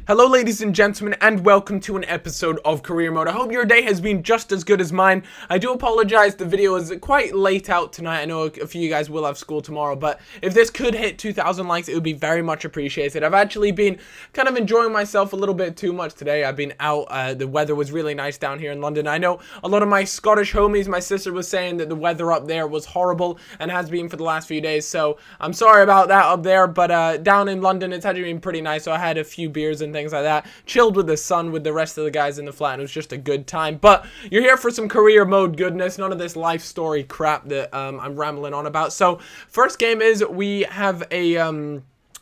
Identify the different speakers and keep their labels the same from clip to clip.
Speaker 1: Hello ladies and gentlemen, and welcome to an episode of Career Mode. I hope your day has been just as good as mine. I do apologize, the video is quite late out tonight. I know a few of you guys will have school tomorrow, but if this could hit 2,000 likes, it would be very much appreciated. I've actually been kind of enjoying myself a little bit too much today. I've been out, the weather was really nice down here in London. I know a lot of my Scottish homies, my sister was saying that the weather up there was horrible and has been for the last few days, so I'm sorry about that up there, but down in London it's actually been pretty nice, so I had a few beers and things like that, chilled with the sun with the rest of the guys in the flat, and it was just a good time. But you're here for some career mode goodness, none of this life story crap that I'm rambling on about. So first game is we have a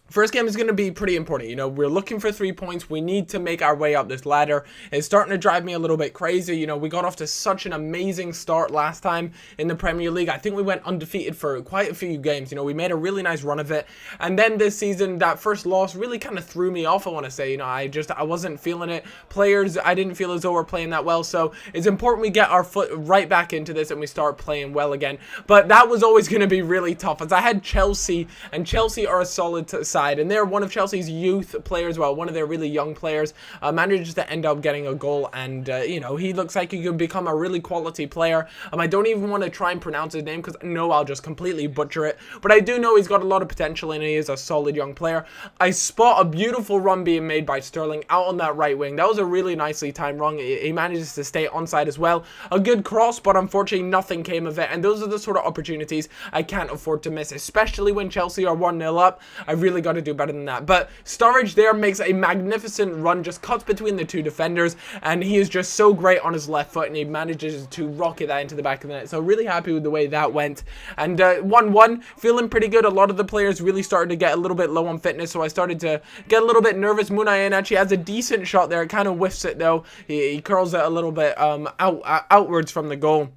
Speaker 1: first game is going to be pretty important. You know, we're looking for 3 points. We need to make our way up this ladder. It's starting to drive me a little bit crazy. You know, we got off to such an amazing start last time in the Premier League. I think we went undefeated for quite a few games. You know, we made a really nice run of it. And then this season, that first loss really kind of threw me off, I want to say. You know, I wasn't feeling it. Players, I didn't feel as though we're playing that well. So it's important we get our foot right back into this and we start playing well again. But that was always going to be really tough, as I had Chelsea, and Chelsea are a solid side. And they're one of Chelsea's youth players, well, one of their really young players, manages to end up getting a goal, and you know, he looks like he could become a really quality player. I don't even want to try and pronounce his name because I know I'll just completely butcher it, but I do know he's got a lot of potential and he is a solid young player. I spot a beautiful run being made by Sterling out on that right wing. That was a really nicely timed run. He manages to stay onside as well. A good cross, but unfortunately nothing came of it, and those are the sort of opportunities I can't afford to miss, especially when Chelsea are 1-0 up. I really got to do better than that. But Sturridge there makes a magnificent run, just cuts between the two defenders, and he is just so great on his left foot, and he manages to rocket that into the back of the net. So really happy with the way that went. And 1-1, feeling pretty good. A lot of the players really started to get a little bit low on fitness, so I started to get a little bit nervous. Munayin actually has a decent shot there. It kind of whiffs it though. He curls it a little bit outwards from the goal,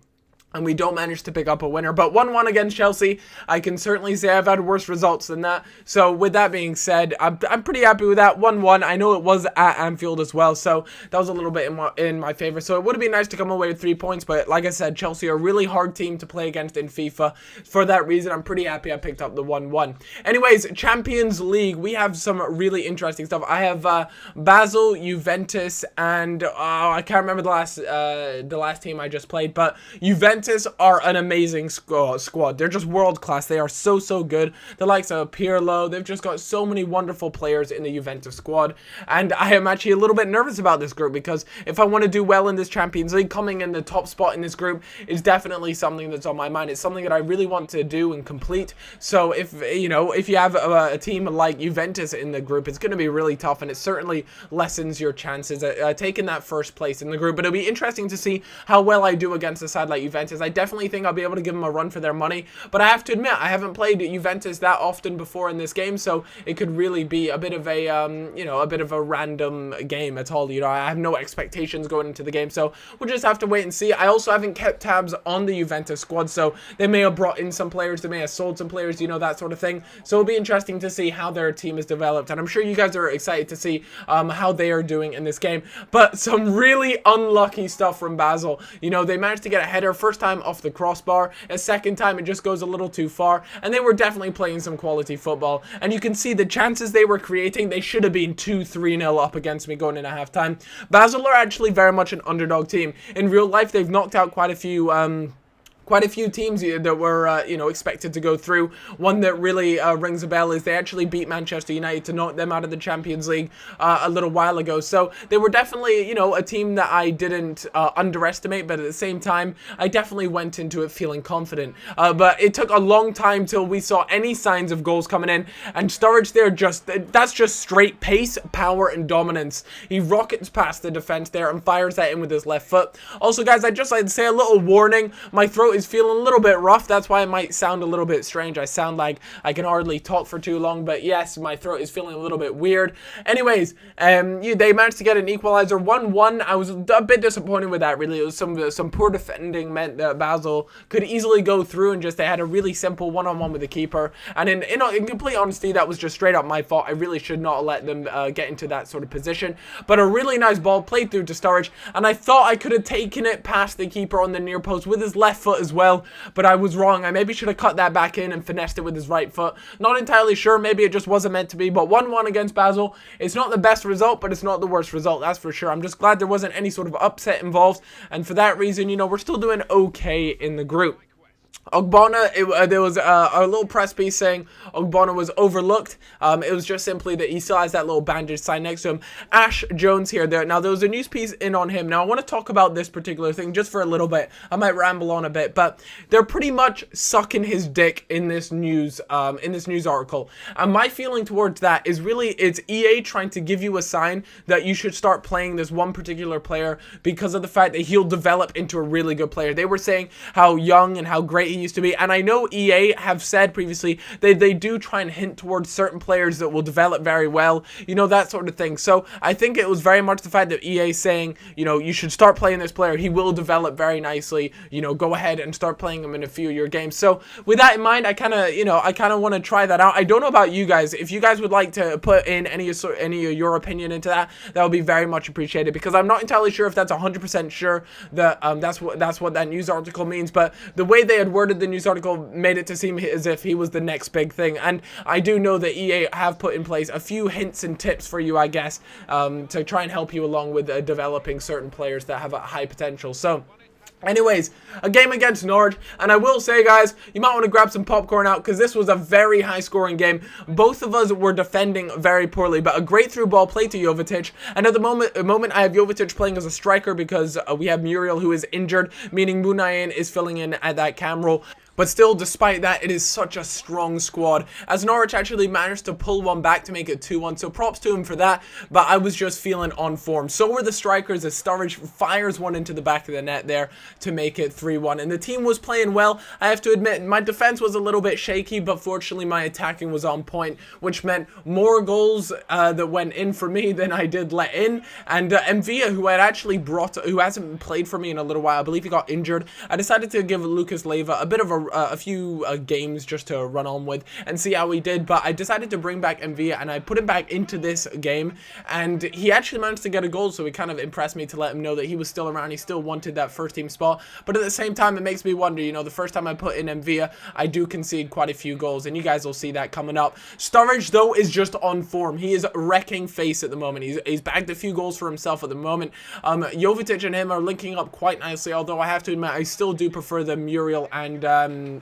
Speaker 1: and we don't manage to pick up a winner. But 1-1 against Chelsea, I can certainly say I've had worse results than that. So with that being said, I'm pretty happy with that. 1-1. I know it was at Anfield as well, so that was a little bit in my favor. So it would have been nice to come away with 3 points, but like I said, Chelsea are a really hard team to play against in FIFA. For that reason, I'm pretty happy I picked up the 1-1. Anyways, Champions League, we have some really interesting stuff. I have Basel, Juventus, and I can't remember the last team I just played, but Juventus are an amazing squad. They're just world class. They are so good. The likes of Pirlo, they've just got so many wonderful players in the Juventus squad, and I am actually a little bit nervous about this group, because if I want to do well in this Champions League, coming in the top spot in this group is definitely something that's on my mind. It's something that I really want to do and complete. So if you have a team like Juventus in the group, it's going to be really tough, and it certainly lessens your chances at taking that first place in the group. But it'll be interesting to see how well I do against a side like Juventus. I definitely think I'll be able to give them a run for their money, but I have to admit, I haven't played Juventus that often before in this game, so it could really be a bit of a a bit of a random game at all. You know, I have no expectations going into the game, so we'll just have to wait and see. I also haven't kept tabs on the Juventus squad, so they may have brought in some players, they may have sold some players, you know, that sort of thing. So it'll be interesting to see how their team is developed, and I'm sure you guys are excited to see how they are doing in this game. But some really unlucky stuff from Basel. You know, they managed to get a header first time off the crossbar, a second time it just goes a little too far, and they were definitely playing some quality football, and you can see the chances they were creating. They should have been 2-3-0 up against me going into halftime. Basel are actually very much an underdog team. In real life, they've knocked out quite a few teams that were, expected to go through. One that really rings a bell is they actually beat Manchester United to knock them out of the Champions League a little while ago. So they were definitely, a team that I didn't underestimate, but at the same time, I definitely went into it feeling confident. But it took a long time till we saw any signs of goals coming in, and Sturridge there, that's just straight pace, power, and dominance. He rockets past the defense there and fires that in with his left foot. Also, guys, I'd just like to say a little warning. My throat is feeling a little bit rough. That's why it might sound a little bit strange. I sound like I can hardly talk for too long, but yes, my throat is feeling a little bit weird. Anyways, they managed to get an equalizer, 1-1. I was a bit disappointed with that, really. It was some poor defending meant that Basel could easily go through, and just they had a really simple one-on-one with the keeper. And in complete honesty, that was just straight up my fault. I really should not let them get into that sort of position. But a really nice ball played through to Sturridge, and I thought I could have taken it past the keeper on the near post with his left foot as as well, but I was wrong. I maybe should have cut that back in and finessed it with his right foot. Not entirely sure. Maybe it just wasn't meant to be, but 1-1 against Basel. It's not the best result, but it's not the worst result, that's for sure. I'm just glad there wasn't any sort of upset involved, and for that reason, you know, we're still doing okay in the group. Ogbonna, there was a little press piece saying Ogbonna was overlooked. It was just simply that he still has that little bandage sign next to him. Ash Jones here. Now, there was a news piece in on him. Now, I want to talk about this particular thing just for a little bit. I might ramble on a bit, but they're pretty much sucking his dick in this news article. And my feeling towards that is really it's EA trying to give you a sign that you should start playing this one particular player because of the fact that he'll develop into a really good player. They were saying how young and how great he used to be, and I know EA have said previously they do try and hint towards certain players that will develop very well, you know, that sort of thing. So I think it was very much the fact that EA saying, you know, you should start playing this player, he will develop very nicely, you know, go ahead and start playing him in a few of your games. So with that in mind, I kind of want to try that out. I don't know about you guys. If you guys would like to put in any of your opinion into that would be very much appreciated, because I'm not entirely sure if that's 100% sure that that's what that news article means, but the way they had worded the news article made it to seem as if he was the next big thing. And I do know that EA have put in place a few hints and tips for you, I guess, to try and help you along with developing certain players that have a high potential. So anyways, a game against Norwich, and I will say, guys, you might want to grab some popcorn out because this was a very high-scoring game. Both of us were defending very poorly, but a great through ball play to Jovetic, and at the moment I have Jovetic playing as a striker because we have Muriel who is injured, meaning Munayin is filling in at that cam role. But still, despite that, it is such a strong squad, as Norwich actually managed to pull one back to make it 2-1, so props to him for that, but I was just feeling on form. So were the strikers, as Sturridge fires one into the back of the net there to make it 3-1, and the team was playing well. I have to admit, my defense was a little bit shaky, but fortunately my attacking was on point, which meant more goals that went in for me than I did let in, and Mvia, who hasn't played for me in a little while, I believe he got injured, I decided to give Lucas Leiva a bit of a few games just to run on with and see how he did, but I decided to bring back Mvia and I put him back into this game, and he actually managed to get a goal, so it kind of impressed me to let him know that he was still around, he still wanted that first team spot. But at the same time, it makes me wonder, you know, the first time I put in Mvia, I do concede quite a few goals, and you guys will see that coming up. Sturridge, though, is just on form. He is wrecking face at the moment. He's bagged a few goals for himself at the moment. Jovetic and him are linking up quite nicely, although I have to admit, I still do prefer the Muriel and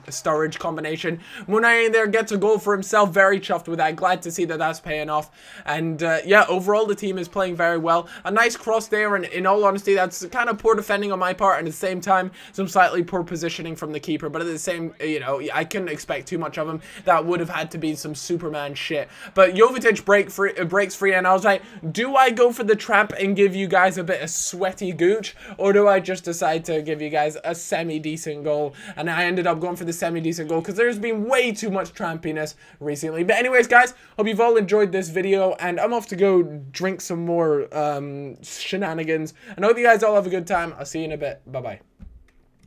Speaker 1: Sturridge combination. Munayin there gets a goal for himself, very chuffed with that, glad to see that that's paying off, and yeah, overall the team is playing very well. A nice cross there, and in all honesty, that's kind of poor defending on my part, and at the same time, some slightly poor positioning from the keeper, but at the same, you know, I couldn't expect too much of him. That would have had to be some Superman shit, but Jovetic breaks free, and I was like, do I go for the trap and give you guys a bit of sweaty gooch, or do I just decide to give you guys a semi-decent goal? And I ended up going for the semi-decent goal because there's been way too much trampiness recently. But anyways, guys, hope you've all enjoyed this video, and I'm off to go drink some more shenanigans, and I hope you guys all have a good time. I'll see you in a bit. Bye-bye.